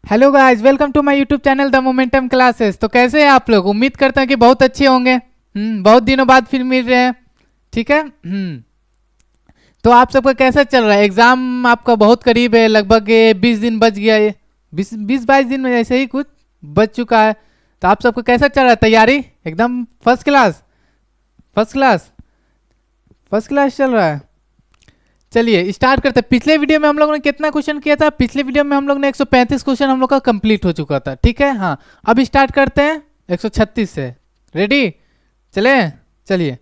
Hello guys, welcome to my YouTube channel the momentum classes. तो कैसे हैं आप लोग? उम्मीद करते हैं कि बहुत अच्छे होंगे। बहुत दिनों बाद फिर मिल रहे हैं। ठीक है। तो आप सबका कैसा चल रहा है? एग्जाम आपका बहुत करीब है, लगभग 20 दिन बच गया है। 20-22 दिन में ऐसे ही कुछ बच चुका है। तो आप सबका कैसा चल रहा है? तैयारी एकदम first class. First class. First class चल रहा है। चलिए स्टार्ट करते हैं। पिछले वीडियो में हम लोगों ने कितना क्वेश्चन किया था? पिछले वीडियो में हम लोग ने 135 क्वेश्चन हम लोग का कंप्लीट हो चुका था। ठीक है। हाँ, अब स्टार्ट करते हैं 136 से। रेडी? चले, चलिए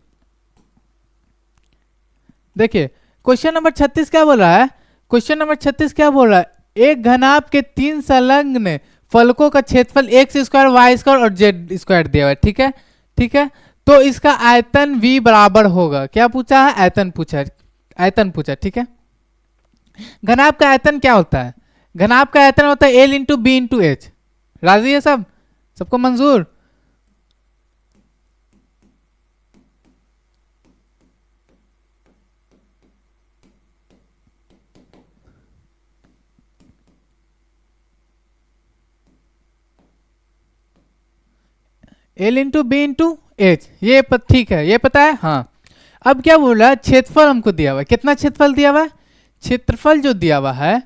देखिए। क्वेश्चन नंबर 36 क्या बोल रहा है? क्वेश्चन नंबर 36 क्या बोल रहा है? एक घनाभ के 3 संलग्न फलकों का क्षेत्रफल एक्स स्क्वायर वाई स्क्वायर और जेड स्क्वायर दिया हुआ है। ठीक है। ठीक है। तो इसका आयतन v बराबर होगा। क्या पूछा है? आयतन पूछा है। आयतन पूछा। ठीक है। घनाभ का आयतन क्या होता है? घनाभ का आयतन होता है L into B into H. राजी है सब? सबको मंजूर? L into B into H, ये ठीक है, ये पता है। हाँ, अब क्या बोला? क्षेत्रफल हमको दिया हुआ है। कितना क्षेत्रफल दिया हुआ है? क्षेत्रफल जो दिया हुआ है,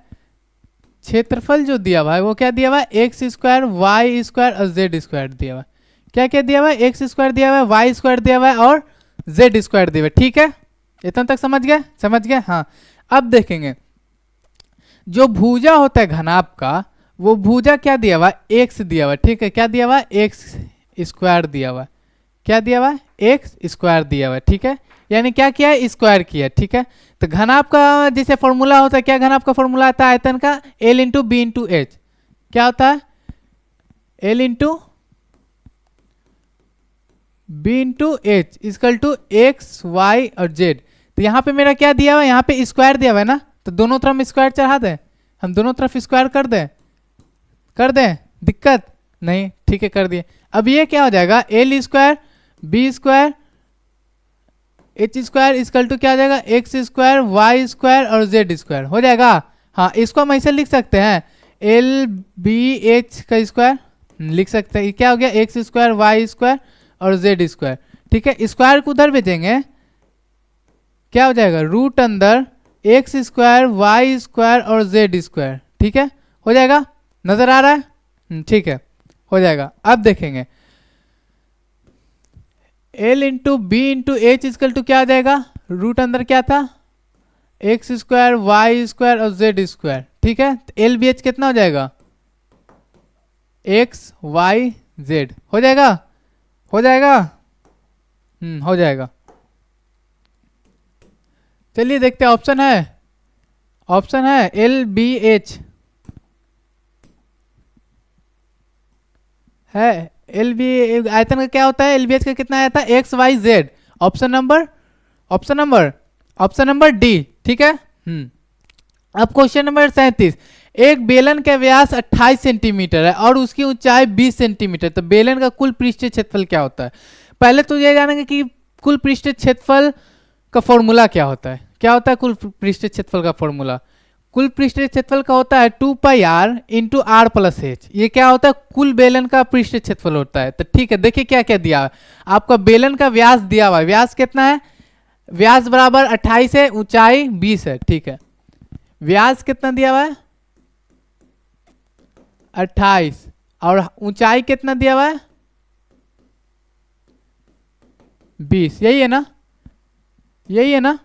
क्षेत्रफल जो दिया हुआ है वो क्या दिया हुआ है? एक्स स्क्वायर वाई स्क्वायर और जेड स्क्वायर दिया हुआ है। क्या क्या दिया हुआ है? एक्स स्क्वायर दिया हुआ है, वाई स्क्वायर दिया हुआ है और जेड स्क्वायर दिया हुआ है। ठीक है, इतना तक समझ गए? समझ गए? हाँ। अब देखेंगे, जो भुजा होता है घनाभ का, वो भुजा क्या दिया हुआ? एक्स दिया हुआ। ठीक है। क्या दिया हुआ? एक्स स्क्वायर दिया हुआ। क्या दिया हुआ? एक्स स्क्वायर दिया हुआ। ठीक है। यानी क्या किया है? स्क्वायर किया। ठीक है। तो घनाभ का जैसे फॉर्मूला होता है, क्या घनाभ का फॉर्मूला आता है आयतन का? L into B into H. क्या होता है? L into B into H equal to X Y और जेड। तो यहाँ पे मेरा क्या दिया हुआ है? यहाँ पे स्क्वायर दिया हुआ है ना, तो दोनों तरफ स्क्वायर चढ़ा दें। हम दोनों तरफ स्क्वायर कर दें। कर दें? दिक्कत नहीं? ठीक है, कर दिए। अब ये क्या हो जाएगा? L square B square H square equal to क्या हो जाएगा? एक्स स्क्वायर वाई स्क्वायर और जेड स्क्वायर हो जाएगा। हाँ, इसको हम ऐसे लिख सकते हैं, एल बी एच का स्क्वायर लिख सकते हैं। ये क्या हो गया? एक्स स्क्वायर वाई स्क्वायर और जेड स्क्वायर। ठीक है। स्क्वायर को उधर भेजेंगे, क्या हो जाएगा? रूट अंदर एक्स स्क्वायर वाई स्क्वायर और जेड स्क्वायर। ठीक है, हो जाएगा। नजर आ रहा है? ठीक है, हो जाएगा। अब देखेंगे, L into B into H equal to क्या आ जाएगा? रूट अंदर क्या था? एक्स स्क्वायर वाई स्क्वायर और जेड स्क्वायर। ठीक है। तो एल बी एच कितना हो जाएगा? एक्स वाई जेड हो जाएगा। हो जाएगा। हो जाएगा। चलिए देखते हैं, ऑप्शन है। ऑप्शन है एल बी एच है। एल बी आयतन का क्या होता है? एल बी एच का कितना आया था? X Y Z. Option number, option number, option number D. ठीक है। अब क्वेश्चन नंबर 37। एक बेलन का व्यास 28 सेंटीमीटर है और उसकी ऊंचाई 20 सेंटीमीटर। तो बेलन का कुल पृष्ठीय क्षेत्रफल क्या होता है? पहले तो ये जानेंगे कि कुल पृष्ठीय क्षेत्रफल का फॉर्मूला क्या होता है। क्या होता है कुल पृष्ठीय क्षेत्रफल का फॉर्मूला? कुल पृष्ठीय क्षेत्रफल का होता है 2 pi r into r plus H. ये क्या होता है? कुल बेलन का पृष्ठीय क्षेत्रफल होता है। तो ठीक है, देखिए क्या क्या दिया है आपका। बेलन का व्यास दिया हुआ है। व्यास कितना है? व्यास बराबर 28 है, ऊंचाई 20 है। ठीक है। व्यास कितना दिया हुआ है? 28। और ऊंचाई कितना दिया हुआ है? 20। यही है ना? यही है ना?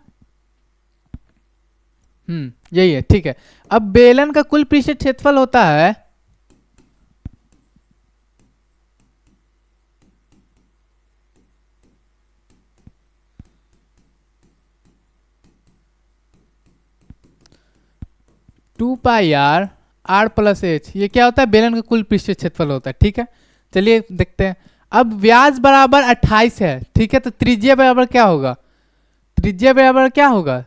यही है। ठीक है। अब बेलन का कुल पृष्ठ क्षेत्रफल होता है, two pi R R plus H. ये क्या होता है? बेलन का कुल पृष्ठ क्षेत्रफल होता है। ठीक है। चलिए देखते हैं। अब व्यास बराबर 28 है। ठीक है। तो त्रिज्या बराबर क्या होगा? त्रिज्या बराबर क्या होगा?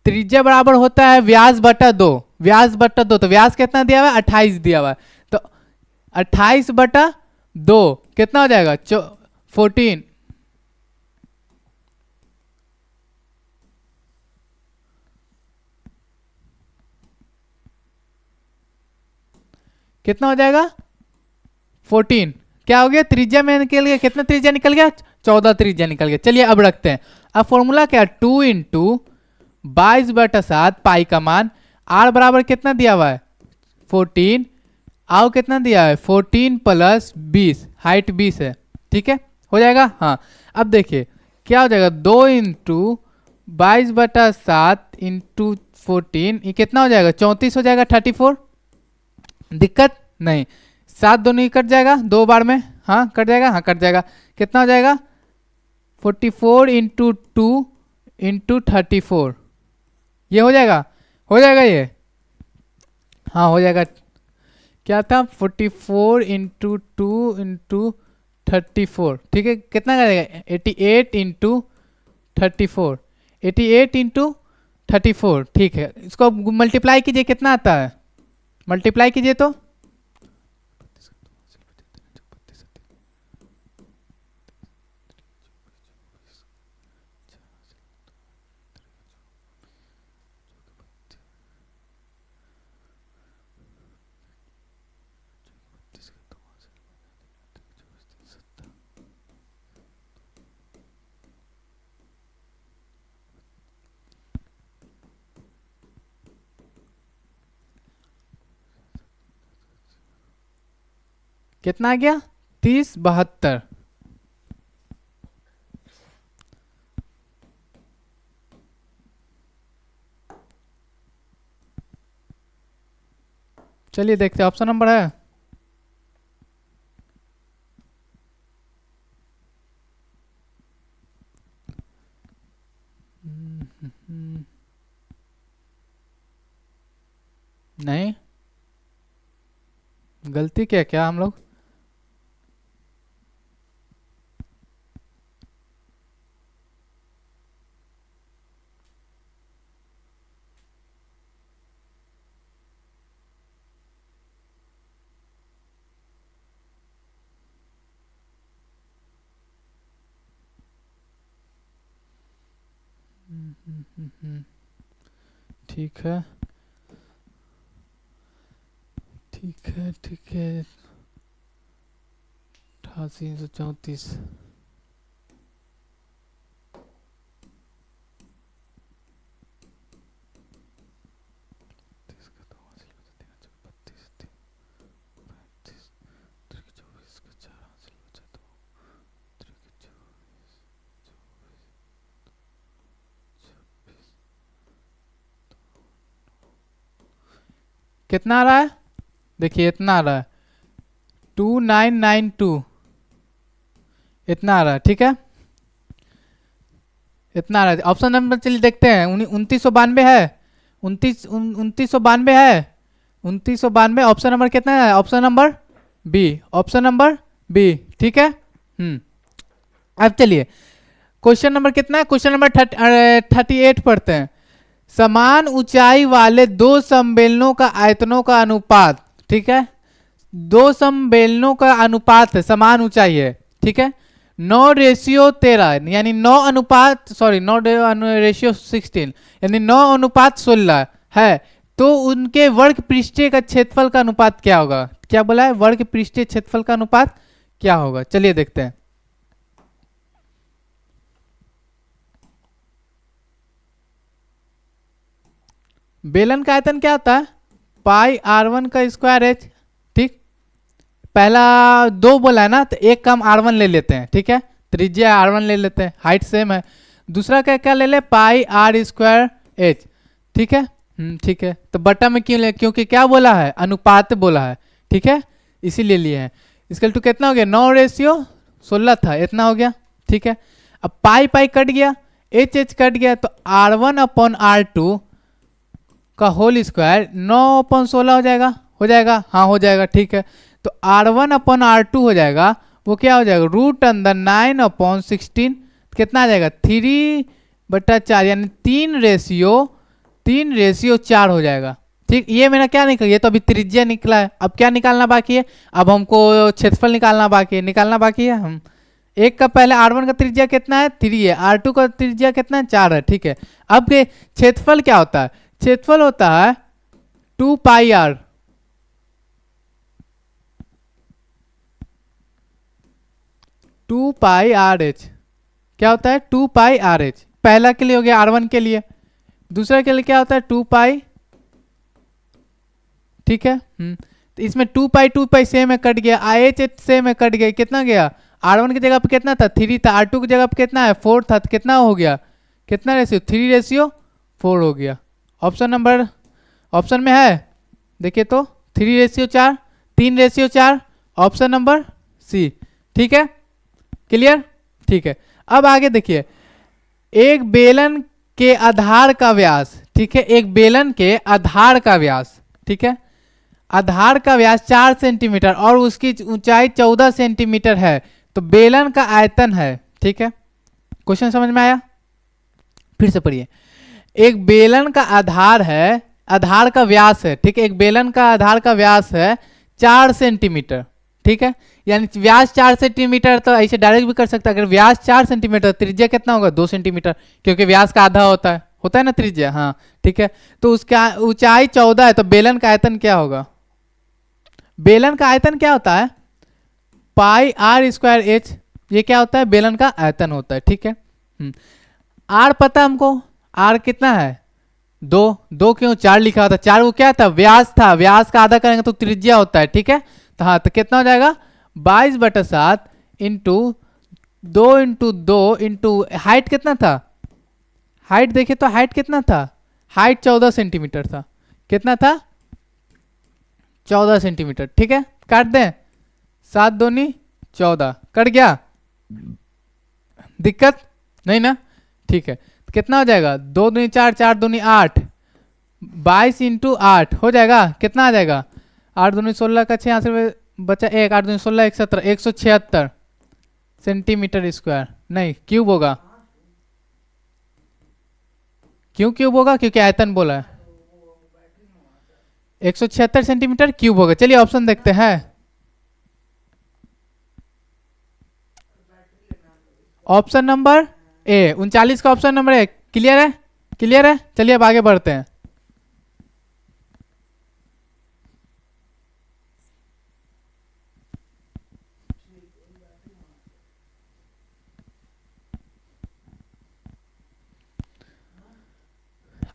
त्रिज्या बराबर होता है व्यास बटा 2। व्यास बटा 2। तो व्यास कितना दिया हुआ है? 28 दिया हुआ है। तो 28 बटा 2 कितना हो जाएगा? 14। कितना हो जाएगा 14। क्या हो गया, त्रिज्या में निकल गया, कितना त्रिज्या निकल गया, 14 त्रिज्या निकल गया। चलिए अब रखते हैं। अब फॉर्मूला क्या, 2 इंटू 22/7 पाई का मान, आर बराबर कितना दिया हुआ है 14, आओ कितना दिया है 14 प्लस 20, हाइट 20 है, ठीक है, हो जाएगा। हाँ अब देखिए क्या हो जाएगा, 2 इंटू 22/7 इंटू 14, ये कितना हो जाएगा 34 हो जाएगा, 34। दिक्कत नहीं, 7 दोनों ही कट जाएगा 2 बार में, हाँ कट जाएगा, हाँ कट जाएगा। कितना हो जाएगा 44 इंटू 2 इंटू 34, ये हो जाएगा, हो जाएगा ये, हाँ हो जाएगा। क्या था 44 इंटू 2 इंटू 34, ठीक है, कितना करेगा 88 इंटू 34, 88 इंटू 34, ठीक है। इसको मल्टीप्लाई कीजिए, कितना आता है, मल्टीप्लाई कीजिए तो कितना आ गया 30/72। चलिए देखते हैं ऑप्शन नंबर है, नहीं गलती क्या क्या हम लोग, ठीक है ठीक है ठीक है, 8834। कितना आ रहा है, देखिए इतना आ रहा है 2992, इतना आ रहा है, ठीक है, इतना आ रहा है। ऑप्शन नंबर चलिए देखते हैं, 2992 है, 2992 है, 2992, ऑप्शन नंबर कितना है, option number B, option number B, ठीक है। अब चलिए क्वेश्चन नंबर कितना है, क्वेश्चन नंबर 38 पढ़ते हैं। समान ऊंचाई वाले दो सम्मेलनों का आयतनों का अनुपात, ठीक है, दो सम्मेलनों का अनुपात है, समान ऊंचाई है, ठीक है, 9:13 यानी 9 अनुपात, सॉरी 9:16 यानी 9:16 है, तो उनके वर्ग पृष्ठीय का क्षेत्रफल का अनुपात क्या होगा, क्या बोला है, वर्ग पृष्ठीय क्षेत्रफल का अनुपात क्या होगा, चलिए देखते हैं। बेलन का आयतन क्या होता है, पाई r1 का स्क्वायर एच, ठीक, पहला 2 बोला है ना, तो एक का हम r1 ले लेते हैं, ठीक है, त्रिज्या r1 ले लेते हैं, हाइट सेम है। दूसरा का क्या ले ले, पाई r स्क्वायर एच, ठीक है, ठीक है, तो बटा में क्यों ले, क्योंकि क्या बोला है, अनुपात बोला है, ठीक है, इसीलिए लिए हैं। इसका टू कितना हो गया, 9:16 था, इतना हो गया, ठीक है। अब पाई पाई कट गया, एच एच कट गया, तो r1/r2 का होल स्क्वायर 9/16 हो जाएगा, हाँ हो जाएगा, ठीक है। तो r1/r2 हो जाएगा, वो क्या हो जाएगा, √9/16, कितना आ जाएगा 3/4 यानी 3:4 हो जाएगा, ठीक। ये मेरा क्या निकल, ये तो अभी त्रिज्या निकला है, अब क्या निकालना बाकी है, अब हमको क्षेत्रफल निकालना बाकी है। हम एक का पहले r1 का त्रिज्या कितना है 3 है, r2 का त्रिज्या कितना है 4 है, ठीक है। अब क्षेत्रफल क्या होता है, क्षेत्रफल होता है 2 पाई r, two pi R H क्या होता है, 2 पाई आर एच। पहला के लिए हो गया R1 के लिए, दूसरा के लिए क्या होता है 2 पाई, ठीक है। तो इसमें 2 पाई सेम है, कट गया। IH सेम है, कट गया। कितना गया, R1 की जगह पे कितना था 3 था, R2 की जगह पे कितना है 4 था, तो कितना हो गया, कितना रेशियो 3:4 हो गया। ऑप्शन में है देखिए तो 3:4, 3:4, ऑप्शन नंबर सी, ठीक है, क्लियर, ठीक है। अब आगे देखिए, एक बेलन के आधार का व्यास, ठीक है, एक बेलन के आधार का व्यास, ठीक है, आधार का व्यास 4 सेंटीमीटर और उसकी ऊंचाई 14 सेंटीमीटर है, तो बेलन का आयतन है, ठीक है। क्वेश्चन समझ में आया, फिर से पढ़िए। एक बेलन का आधार है, आधार का व्यास है, ठीक है, एक बेलन का आधार का व्यास है 4 सेंटीमीटर, ठीक है, यानी व्यास 4 सेंटीमीटर, तो ऐसे डायरेक्ट भी कर सकता है। अगर व्यास 4 सेंटीमीटर, त्रिज्या कितना होगा 2 सेंटीमीटर, क्योंकि व्यास का आधा होता है ना त्रिज्या, हाँ, ठीक है। तो उसका ऊंचाई 14 है, तो बेलन का आयतन क्या होगा, बेलन का आयतन क्या होता है पाई आर स्क्वायर एच, ये क्या होता है बेलन का आयतन होता है, ठीक है। आर पता हमको, आर कितना है 2 क्यों 4 लिखा होता है, 4 वो क्या था व्यास था, व्यास का आधा करेंगे तो त्रिज्या होता है, ठीक है। तो हाँ, तो कितना हो जाएगा 22/7 इंटू 2 इंटू हाइट कितना था, हाइट देखिए तो हाइट कितना था, हाइट 14 सेंटीमीटर था, कितना था 14 सेंटीमीटर, ठीक है। काट दें, 7 दूनी 14, कट गया, दिक्कत नहीं ना, ठीक है। तो कितना हो जाएगा 2 दूनी 4, 4 दूनी 8, 22 इंटू 8 हो जाएगा, कितना आ जाएगा 8 दूनी 16 का 6 यहाँ से बचा 1, 8 दूनी 16 1 17 176 सेंटीमीटर स्क्वायर, नहीं क्यूब होगा, क्यों क्यूब होगा, क्योंकि आयतन बोला है, 176 सेंटीमीटर क्यूब होगा। चलिए ऑप्शन देखते हैं, ऑप्शन नंबर ए 39 का ऑप्शन नंबर ए, क्लियर है, क्लियर है। चलिए अब आगे बढ़ते हैं।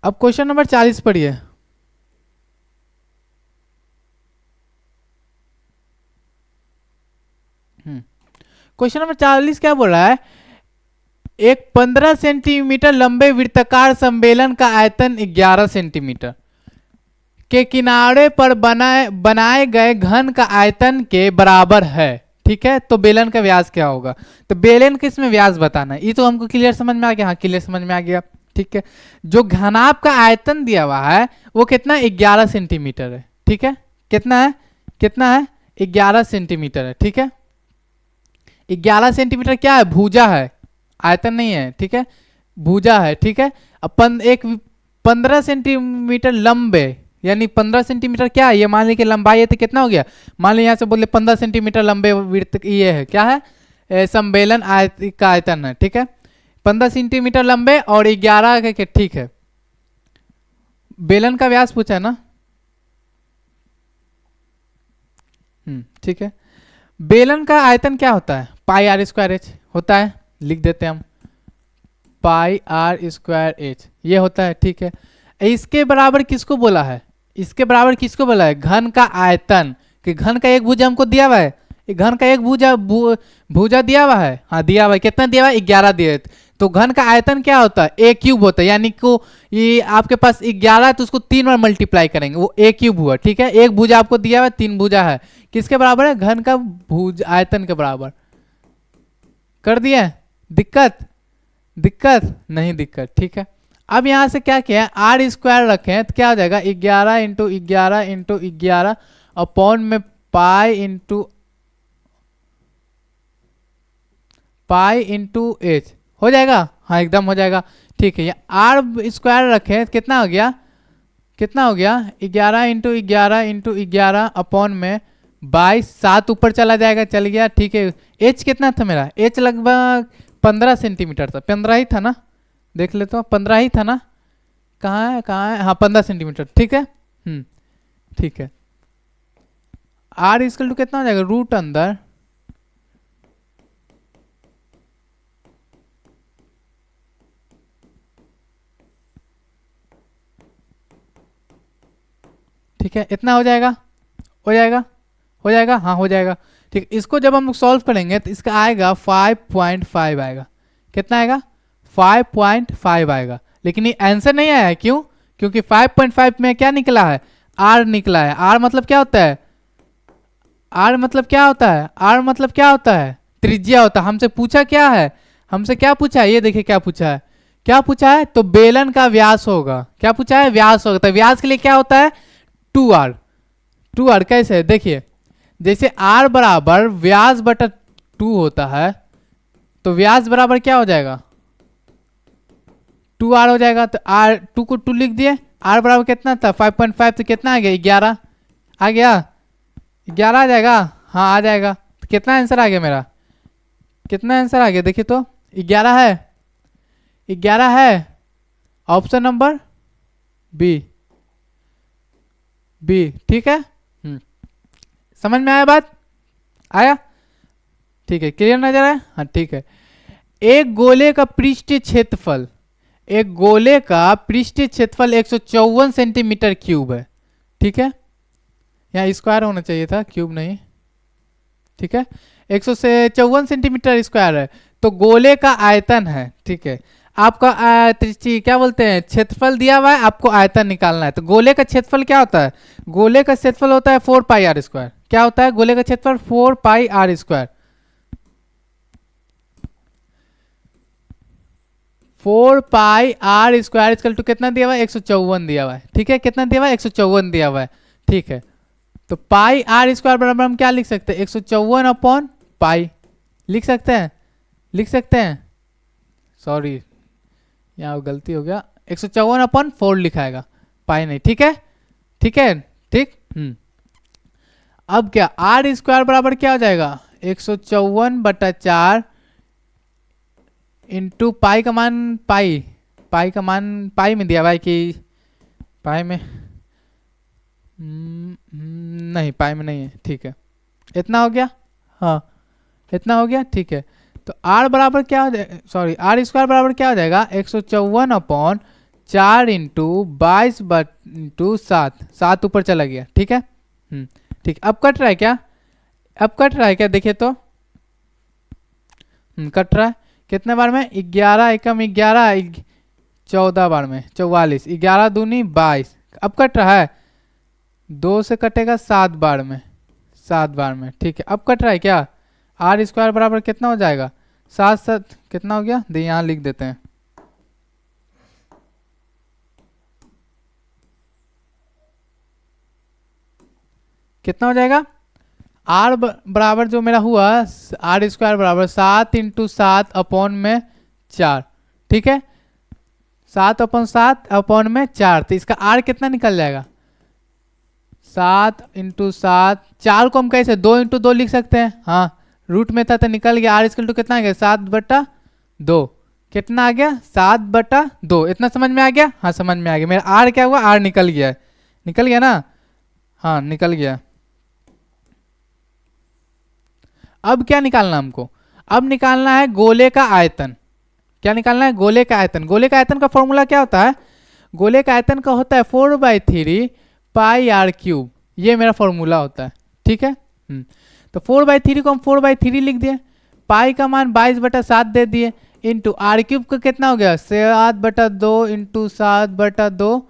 अब क्वेश्चन नंबर 40 पढ़िए। क्वेश्चन नंबर 40 क्या बोल रहा है, एक 15 सेंटीमीटर लंबे वृत्ताकार सम्मेलन का आयतन 11 सेंटीमीटर के किनारे पर बनाए गए घन का आयतन के बराबर है, ठीक है। तो बेलन का व्यास क्या होगा, तो बेलन के इसमें व्यास बताना है, ये तो हमको क्लियर समझ में आ गया, हाँ क्लियर समझ में आ गया, ठीक है। जो घनाभ का आयतन दिया हुआ है वो कितना 11 सेंटीमीटर है, ठीक है, कितना है 11 सेंटीमीटर है, ठीक है। 11 सेंटीमीटर क्या है, भुजा है, आयतन नहीं है, ठीक है, भुजा है, ठीक है। अपन एक 15 सेंटीमीटर लंबे, यानी 15 सेंटीमीटर क्या है, ये मान लीजिए लंबाई है तो कितना हो गया, मान लीजिए यहाँ से बोले 15 सेंटीमीटर लंबे वृत्त, ये है क्या है सम्मेलन का आयतन है, ठीक है, 15 सेंटीमीटर लंबे और 11 के, ठीक है। बेलन का व्यास पूछा है ना, ठीक है। बेलन का आयतन क्या होता है पाई आर स्क्वायर एच होता है, लिख देते हैं हम पाई आर स्क्वायर एच, ये होता है, ठीक है। इसके बराबर किसको बोला है, इसके बराबर किसको बोला है घन का आयतन, कि घन का एक भुजा हमको दिया हुआ है, घन का एक भुजा दिया हुआ है, हाँ दिया हुआ है, कितना दिया हुआ है 11 दिया है, तो घन का आयतन क्या होता है ए क्यूब होता है, यानी को ये आपके पास 11 है तो उसको 3 बार मल्टीप्लाई करेंगे, वो ए क्यूब हुआ, ठीक है। एक भुजा आपको दिया हुआ है, 3 भुजा है, किसके बराबर है घन का भुज आयतन के बराबर, कर दिया, दिक्कत नहीं दिक्कत, ठीक है। अब यहां से क्या किया आर स्क्वायर रखें तो क्या हो जाएगा 11 इंटू 11 इंटू 11 अपॉन में पाई इंटू एच हो जाएगा, हाँ एकदम हो जाएगा, ठीक है। ये आर स्क्वायर रखें कितना हो गया 11 इंटू 11 इंटू 11 अपॉन में 22, 7 ऊपर चला जाएगा, चल गया, ठीक है। एच कितना था मेरा, एच लगभग 15 सेंटीमीटर था, 15 ही था ना, देख ले तो 15 ही था ना, कहाँ है, हाँ 15 सेंटीमीटर, ठीक है, ठीक है। आर इक्वल टू कितना हो जाएगा रूट अंदर ठीक है, इतना हो जाएगा, हो जाएगा, हो जाएगा, हाँ हो जाएगा। ठीक, इसको जब हम लोग सॉल्व करेंगे तो इसका आएगा 5.5 आएगा। कितना आएगा? 5.5 आएगा। लेकिन ये आंसर नहीं आया है, क्यों? क्योंकि 5.5 में क्या निकला है? आर निकला है। आर मतलब क्या होता है? आर मतलब क्या होता है? आर मतलब क्या होता है? त्रिज्या होता है। हमसे पूछा क्या है? हमसे क्या पूछा है? ये देखिए क्या पूछा है, क्या पूछा है? तो बेलन का व्यास होगा। क्या पूछा है? व्यास होगा। तो व्यास के लिए क्या होता है? 2r। 2r कैसे? देखिए, जैसे r बराबर व्यास बटा 2 होता है, तो व्यास बराबर क्या हो जाएगा? 2r हो जाएगा। तो r 2 को 2 लिख दिए। r बराबर कितना था? 5.5। तो कितना आ गया? 11 आ गया। 11 आ जाएगा, हाँ आ जाएगा। तो कितना आंसर आ गया मेरा? कितना आंसर आ गया देखिए तो? 11 है, 11 है। Option number B, B. ठीक है, समझ में आया बात? आया? ठीक है, क्लियर नजर आया? हाँ ठीक है। एक गोले का पृष्ठीय क्षेत्रफल, एक गोले का पृष्ठीय क्षेत्रफल 154 सेंटीमीटर क्यूब है। ठीक है, यहाँ स्क्वायर होना चाहिए था, क्यूब नहीं। ठीक है, 154 सेंटीमीटर स्क्वायर है। तो गोले का आयतन है। ठीक है, आपका क्या बोलते हैं, क्षेत्रफल दिया हुआ है, आपको आयतन निकालना है। तो गोले का क्षेत्रफल क्या होता है? गोले का क्षेत्रफल होता है 4 पाई आर स्क्वायर। क्या होता है गोले का क्षेत्रफल? 4 pi r square. 4 pi r square equal to कितना दिया हुआ है? 154 दिया हुआ है। ठीक है, कितना दिया हुआ है? 154 दिया हुआ है। ठीक है, तो पाई आर स्क्वायर बराबर हम क्या लिख सकते हैं? 154 अपॉन पाई लिख सकते हैं, लिख सकते हैं। सॉरी, यहाँ गलती हो गया। 154 अपॉन 4 लिखाएगा, पाई नहीं। ठीक है, ठीक है, ठीक। अब क्या आर स्क्वायर बराबर क्या हो जाएगा? 154/4 इंटू पाई का मान, पाई का मान पाई में दिया हुआ है कि पाई में? नहीं, पाई में नहीं है। ठीक है, इतना हो गया, हाँ इतना हो गया। ठीक है, तो r बराबर क्या हो जाएगा? सॉरी, आर स्क्वायर बराबर क्या हो जाएगा? 154/4 इंटू 22/7। 7 ऊपर चला गया। ठीक है, ठीक। अब कट रहा है क्या? अब कट रहा है क्या? देखिए तो, कट रहा है। कितने बार में? 11 एकम 11, 14 बार में 44, 11 दूनी 22। अब कट रहा है, 2 से कटेगा 7 बार में, 7 बार में। ठीक है, अब कट रहा है क्या? आर स्क्वायर बराबर कितना हो जाएगा? 7 7 कितना हो गया? यहाँ लिख देते हैं। कितना हो जाएगा? आर बराबर जो मेरा हुआ, आर स्क्वायर बराबर 7 इंटू 7 अपॉन में 4। ठीक है, 7/7 अपॉन में 4। तो इसका आर कितना निकल जाएगा? 7 इंटू 7, 4 को हम कैसे 2 इंटू 2 लिख सकते हैं। हाँ, रूट में था तो निकल गया। आर इक्वल टू कितना आ गया? 7/2। कितना आ गया? 7/2। इतना समझ में आ गया? हाँ समझ में आ गया। मेरा आर क्या हुआ? आर निकल गया है, निकल गया ना? हाँ निकल गया। अब क्या निकालना हमको? अब निकालना है गोले का आयतन। क्या निकालना है? गोले का आयतन। गोले का आयतन का फॉर्मूला क्या होता है? गोले का आयतन का होता है 4/3 पाई आर क्यूब। ये मेरा फॉर्मूला होता है। ठीक है, तो 4/3 को हम 4/3 लिख दिए, पाई का मान 22/7 दे दिए, इंटू आर क्यूब का कितना हो गया? 7/2 इंटू 7/2,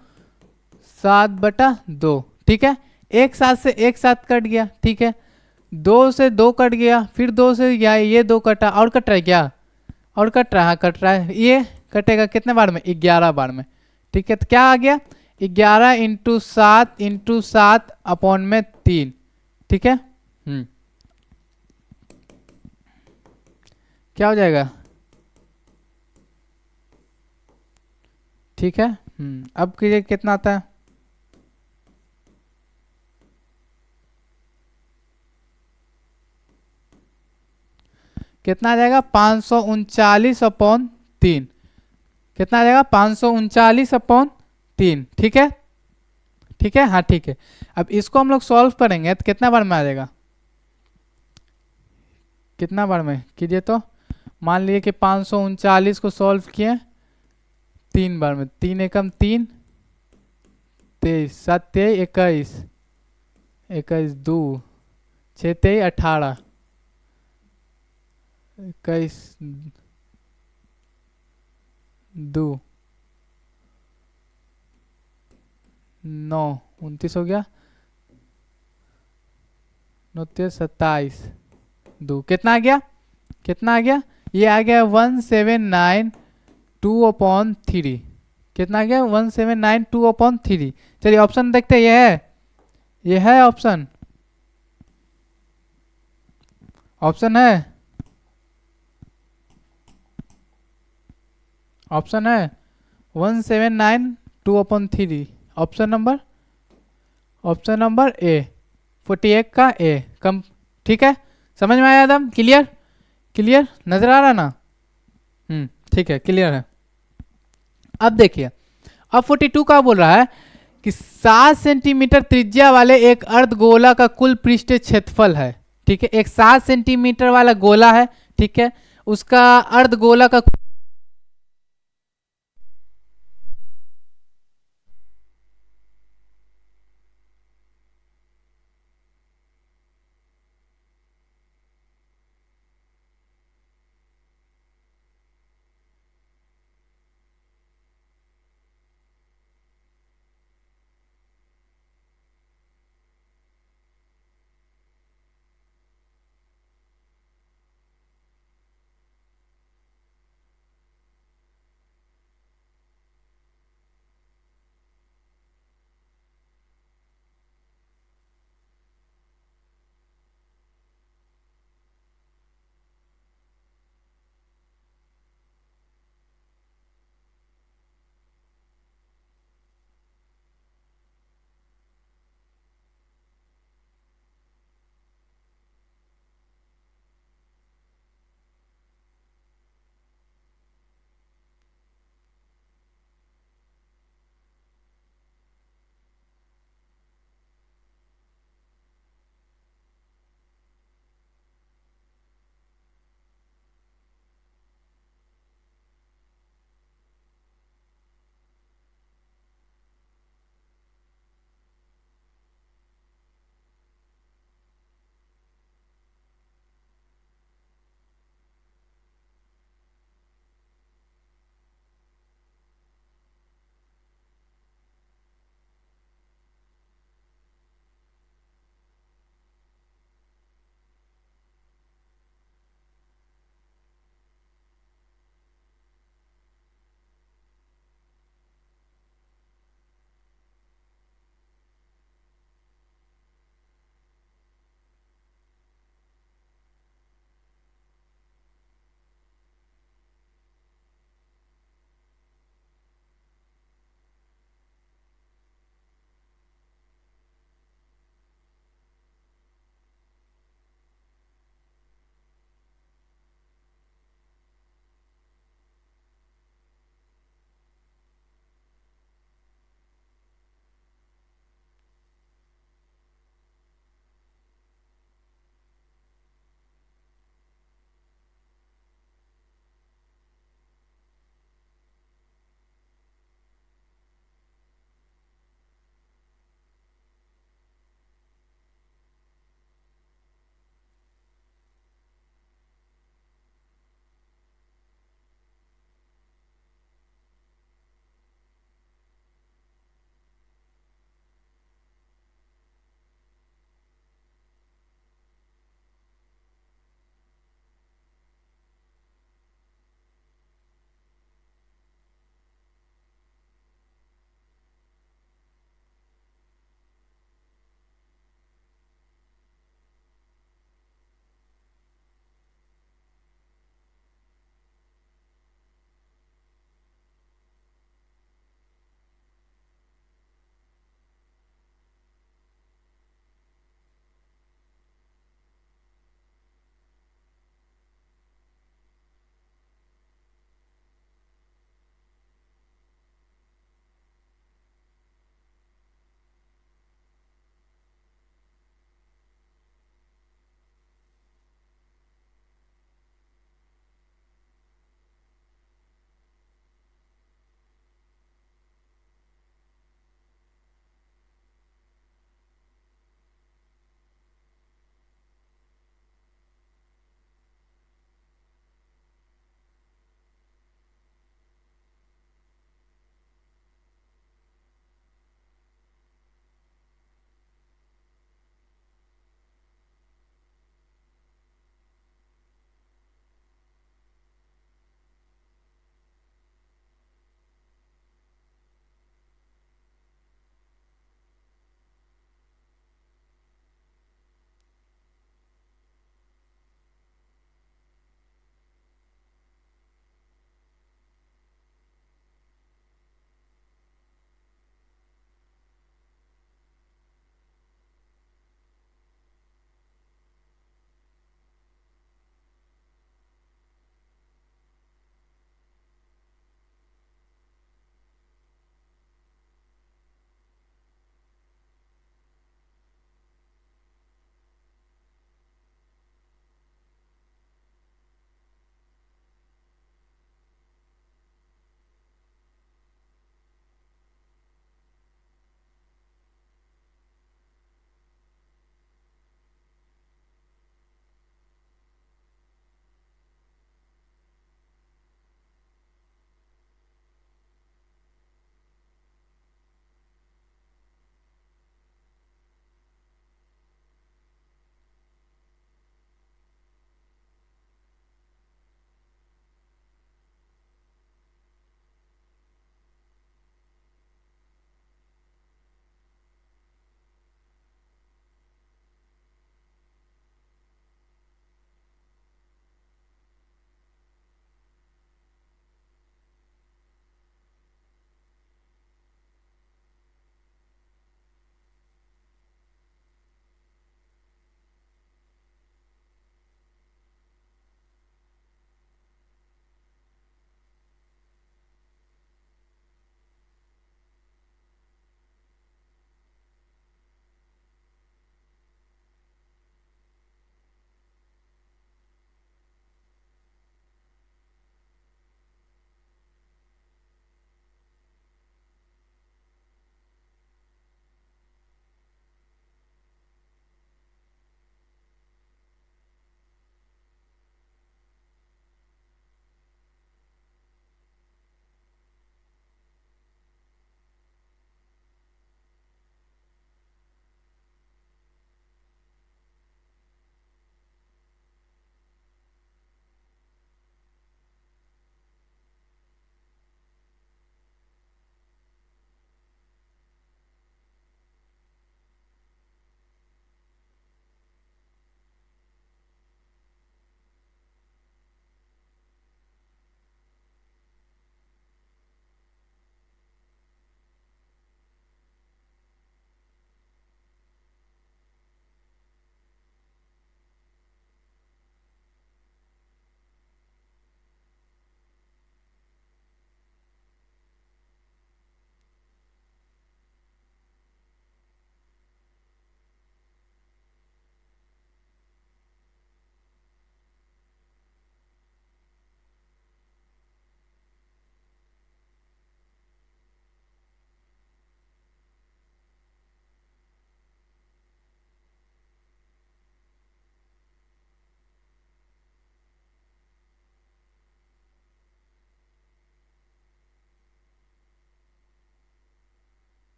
7/2। ठीक है, एक साथ से एक साथ कट गया। ठीक है, 2 से 2 कट गया, फिर 2 से ये 2 कटा, और कट रहा है क्या? और कट रहा है, कट रहा है। ये कटेगा कितने बार में? 11 बार में। ठीक है, तो क्या आ गया? 11 इंटू 7 अपॉन में 3। ठीक है, क्या हो जाएगा? ठीक है, अब कीजिए कितना आता है? कितना आ जाएगा? 539/3। कितना आ जाएगा? 539/3। ठीक है, ठीक है, हाँ ठीक है। अब इसको हम लोग सॉल्व करेंगे तो कितना बार में आ जाएगा? कितना बार में कीजिए तो? मान लीजिए कि 539 को सॉल्व किए 3 बार में। 3 एकम 3, 23, 7 23 21, 21 2, 6 23 18, 21 2, 9 29 हो गया, 9 27 2, कितना आ गया, कितना आ गया, ये आ गया 1792/3, कितना आ गया 1792/3। चलिए ऑप्शन देखते हैं, ये है ऑप्शन, ऑप्शन है, ऑप्शन है 1792/3, ऑप्शन नंबर ए, 48 का ए कम। ठीक है, समझ में आया एकदम क्लियर, क्लियर नजर आ रहा ना, ठीक है क्लियर है। अब देखिए, अब 42 का बोल रहा है कि 7 सेंटीमीटर त्रिज्या वाले एक अर्धगोला का कुल पृष्ठीय क्षेत्रफल है। ठीक है, एक 7 सेंटीमीटर वाला गोला है, ठीक है, उसका अर्धगोला का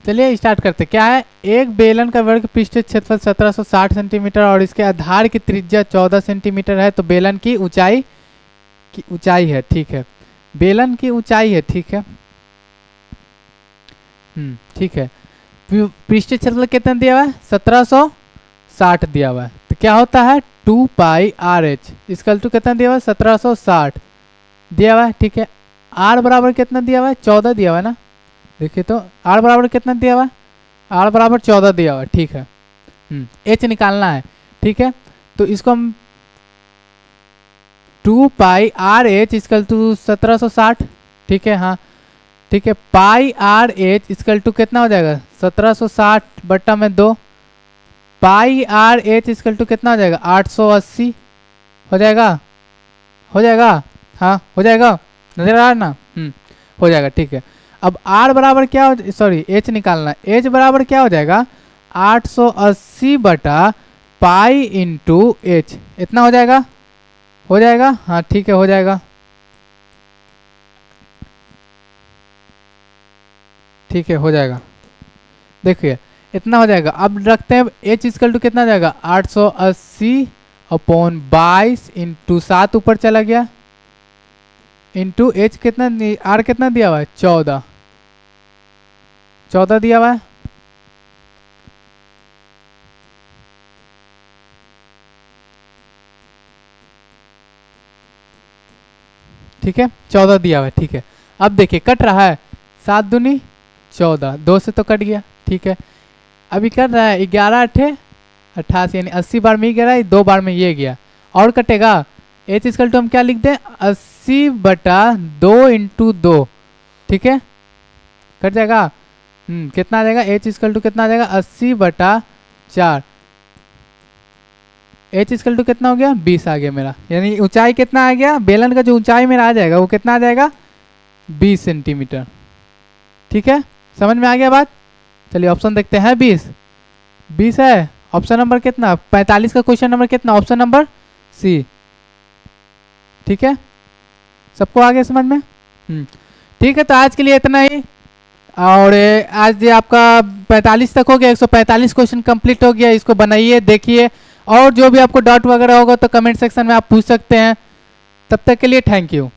चलिए स्टार्ट करते। क्या है, एक बेलन का वर्ग पृष्ठ क्षेत्रफल 1760 सेंटीमीटर और इसके आधार की त्रिज्या 14 सेंटीमीटर है, तो बेलन की ऊंचाई है। ठीक है, बेलन की ऊंचाई है। ठीक है, ठीक है। पृष्ठ क्षेत्रफल कितना दिया हुआ है, 1760 दिया हुआ है। तो क्या होता है 2 pi R H is equal to कितना दिया हुआ है, 1760 दिया हुआ है। ठीक है, आर बराबर कितना दिया हुआ है, 14 दिया हुआ है ना। देखिए तो आर बराबर कितना दिया हुआ है, आर बराबर 14 दिया हुआ है। ठीक है, एच निकालना है। ठीक है, तो इसको हम 2 pi R H is equal to 1760। ठीक है, हाँ ठीक है, पाई आर एच इसकल टू कितना हो जाएगा, 1760 बट्टा में 2। Pi R H is equal to कितना हो जाएगा, 880 हो जाएगा, हाँ हो जाएगा, नजर आ रहा ना। हो जाएगा। ठीक है, अब r बराबर क्या हो, सॉरी h निकालना, h बराबर क्या हो जाएगा, 880 बटा पाई इंटू एच, इतना हो जाएगा, हाँ ठीक है, हो जाएगा। ठीक है, हो जाएगा। देखिए इतना हो जाएगा। अब रखते हैं h इक्वल टू कितना जाएगा, 880 अपॉन 22 इंटू 7 ऊपर चला गया इंटू h कितना, r कितना दिया हुआ है, 14 दिया हुआ है। ठीक है, 14 दिया हुआ है। ठीक है, अब देखिए कट रहा है, 7 दूनी 14, 2 से तो कट गया। ठीक है, अभी कर रहा है 11 8 88, यानी 80 बार में ही गिरा, 2 बार में ये गया और कटेगा। h इक्वल टू हम क्या लिख दें, 80 बटा 2 इंटू 2। ठीक है, कट जाएगा। कितना आ जाएगा, h इक्वल टू कितना आ जाएगा, 80 बटा 4। h इक्वल टू कितना हो गया, 20 आ गया मेरा, यानी ऊंचाई कितना आ गया, बेलन का जो ऊंचाई मेरा आ जाएगा वो कितना आ जाएगा, 20 सेंटीमीटर। ठीक है, समझ में आ गया बात। चलिए ऑप्शन देखते हैं, 20 है। ऑप्शन नंबर कितना, 45 का क्वेश्चन नंबर कितना, ऑप्शन नंबर सी। ठीक है, सबको आ गया समझ में। ठीक है, तो आज के लिए इतना ही। और आज ये आपका 45 तक हो गया, 145 क्वेश्चन कंप्लीट हो गया। इसको बनाइए, देखिए, और जो भी आपको डाउट वगैरह होगा तो कमेंट सेक्शन में आप पूछ सकते हैं। तब तक के लिए थैंक यू।